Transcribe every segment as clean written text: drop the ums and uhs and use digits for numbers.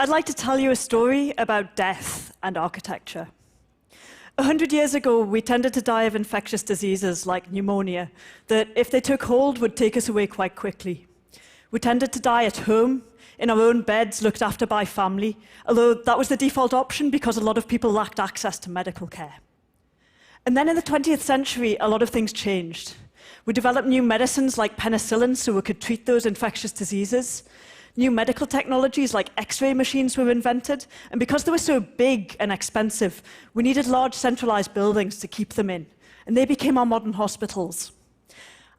I'd like to tell you a story about death and architecture. 100 years ago, we tended to die of infectious diseases like pneumonia, that if they took hold would take us away quite quickly. We tended to die at home, in our own beds, looked after by family, although that was the default option because a lot of people lacked access to medical care. And then in the 20th century, a lot of things changed. We developed new medicines like penicillin so we could treat those infectious diseases. New medical technologies like X-ray machines were invented, and because they were so big and expensive, we needed large centralized buildings to keep them in, and they became our modern hospitals.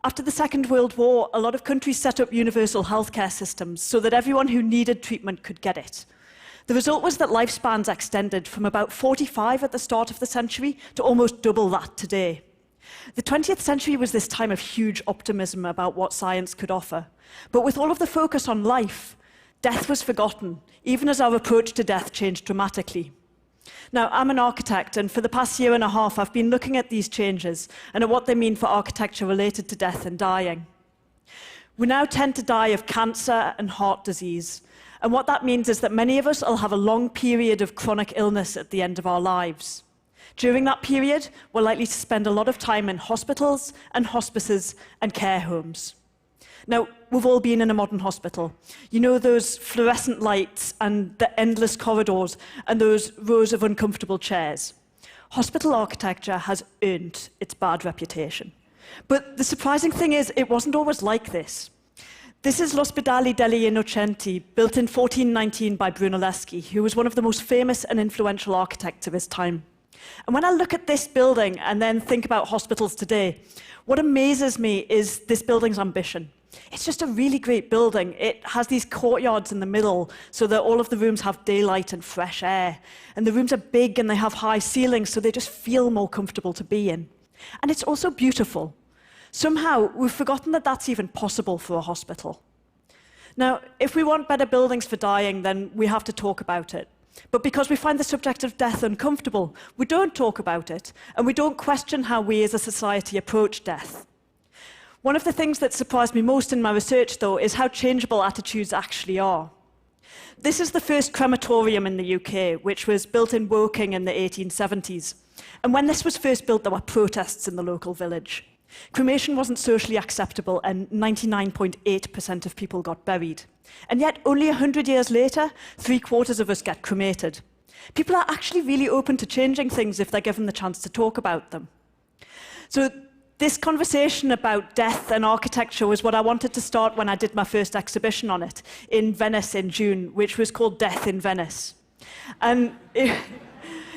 After the Second World War, a lot of countries set up universal healthcare systems so that everyone who needed treatment could get it. The result was that lifespans extended from about 45 at the start of the century to almost double that today. The 20th century was this time of huge optimism about what science could offer. But with all of the focus on life, death was forgotten, even as our approach to death changed dramatically. Now, I'm an architect, and for the past year and a half, I've been looking at these changes and at what they mean for architecture related to death and dying. We now tend to die of cancer and heart disease, and what that means is that many of us will have a long period of chronic illness at the end of our lives. During that period, we're likely to spend a lot of time in hospitals and hospices and care homes. Now, we've all been in a modern hospital. You know those fluorescent lights and the endless corridors and those rows of uncomfortable chairs. Hospital architecture has earned its bad reputation. But the surprising thing is, it wasn't always like this. This is L'Ospedale degli Innocenti, built in 1419 by Brunelleschi, who was one of the most famous and influential architects of his time. And when I look at this building and then think about hospitals today, what amazes me is this building's ambition. It's just a really great building. It has these courtyards in the middle so that all of the rooms have daylight and fresh air. And the rooms are big and they have high ceilings, so they just feel more comfortable to be in. And it's also beautiful. Somehow, we've forgotten that that's even possible for a hospital. Now, if we want better buildings for dying, then we have to talk about it. But because we find the subject of death uncomfortable, we don't talk about it, and we don't question how we as a society approach death. One of the things that surprised me most in my research, though, is how changeable attitudes actually are. This is the first crematorium in the UK, which was built in Woking in the 1870s. And when this was first built, there were protests in the local village. Cremation wasn't socially acceptable, and 99.8% of people got buried. And yet, only 100 years later, 3/4 of us get cremated. People are actually really open to changing things if they're given the chance to talk about them. So this conversation about death and architecture was what I wanted to start when I did my first exhibition on it in Venice in June, which was called Death in Venice. And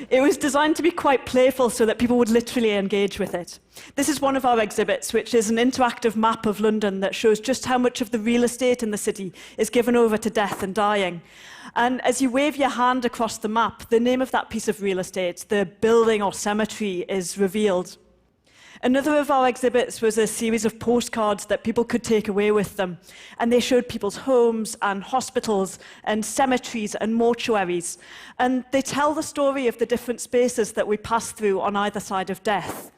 it was designed to be quite playful so that people would literally engage with it. This is one of our exhibits, which is an interactive map of London that shows just how much of the real estate in the city is given over to death and dying. And as you wave your hand across the map, the name of that piece of real estate, the building or cemetery, is revealed. Another of our exhibits was a series of postcards that people could take away with them, and they showed people's homes and hospitals and cemeteries and mortuaries, and they tell the story of the different spaces that we pass through on either side of death.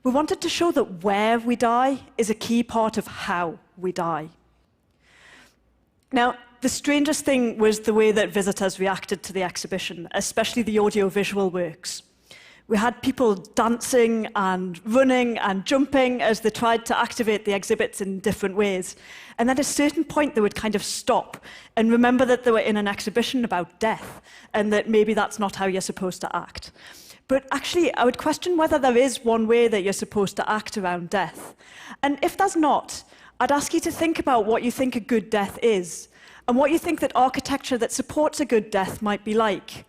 We wanted to show that where we die is a key part of how we die. Now, the strangest thing was the way that visitors reacted to the exhibition, especially the audio-visual works. We had people dancing and running and jumping as they tried to activate the exhibits in different ways. And at a certain point, they would kind of stop and remember that they were in an exhibition about death and that maybe that's not how you're supposed to act. But actually, I would question whether there is one way that you're supposed to act around death. And if there's not, I'd ask you to think about what you think a good death is and what you think that architecture that supports a good death might be like.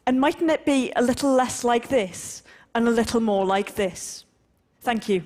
And mightn't it be a little less like this and a little more like this? Thank you.